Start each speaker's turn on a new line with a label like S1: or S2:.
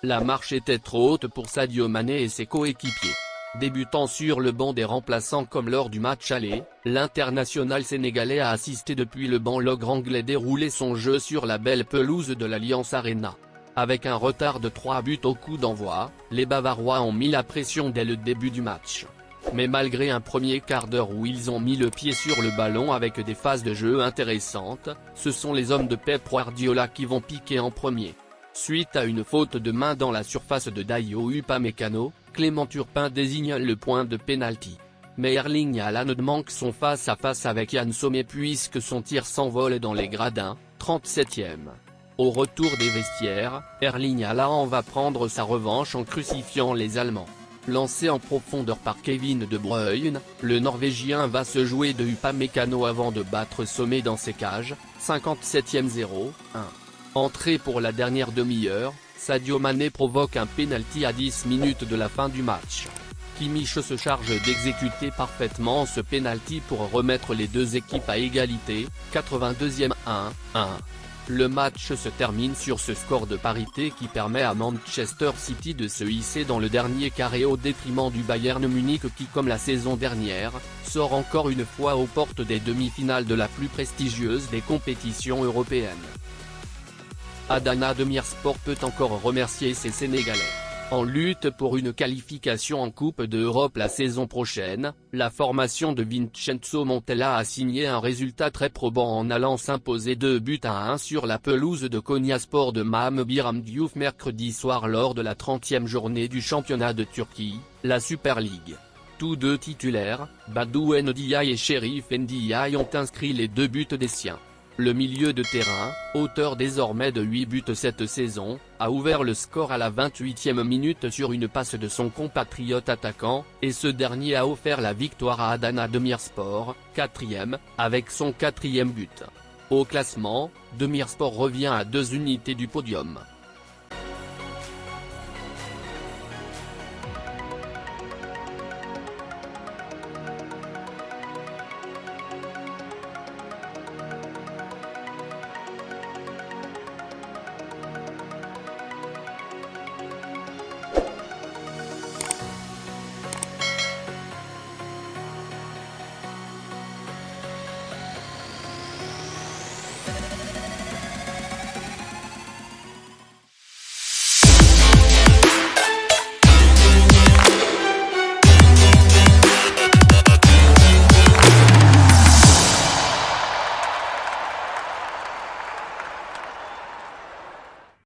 S1: La marche était trop haute pour Sadio Mané et ses coéquipiers. Débutant sur le banc des remplaçants comme lors du match aller, l'international sénégalais a assisté depuis le banc l'ogre anglais dérouler son jeu sur la belle pelouse de l'Allianz Arena. Avec un retard de 3 buts au coup d'envoi, les Bavarois ont mis la pression dès le début du match. Mais malgré un premier quart d'heure où ils ont mis le pied sur le ballon avec des phases de jeu intéressantes, ce sont les hommes de Pep Guardiola qui vont piquer en premier. Suite à une faute de main dans la surface de Dayo Upamecano, Clément Turpin désigne le point de pénalty. Mais Erling Haaland manque son face-à-face avec Yann Sommer puisque son tir s'envole dans les gradins, 37e. Au retour des vestiaires, Erling Haaland va prendre sa revanche en crucifiant les Allemands. Lancé en profondeur par Kevin De Bruyne, le Norvégien va se jouer de Upamecano avant de battre Sommer dans ses cages, 57e 0-1. Entré pour la dernière demi-heure, Sadio Mané provoque un pénalty à 10 minutes de la fin du match. Kimmich se charge d'exécuter parfaitement ce pénalty pour remettre les deux équipes à égalité, 82e 1-1. Le match se termine sur ce score de parité qui permet à Manchester City de se hisser dans le dernier carré au détriment du Bayern Munich qui comme la saison dernière, sort encore une fois aux portes des demi-finales de la plus prestigieuse des compétitions européennes. Adana Demirspor peut encore remercier ses Sénégalais. En lutte pour une qualification en Coupe d'Europe la saison prochaine, la formation de Vincenzo Montella a signé un résultat très probant en allant s'imposer 2-1 sur la pelouse de Konyaspor de Mahmut Biram Diouf mercredi soir lors de la 30e journée du championnat de Turquie, la Super League. Tous deux titulaires, Badou Ndiaye et Cherif Ndiaye ont inscrit les 2 buts des siens. Le milieu de terrain, auteur désormais de 8 buts cette saison, a ouvert le score à la 28e minute sur une passe de son compatriote attaquant, et ce dernier a offert la victoire à Adana Demirspor, 4e, avec son 4e but. Au classement, Demirspor revient à 2 unités du podium.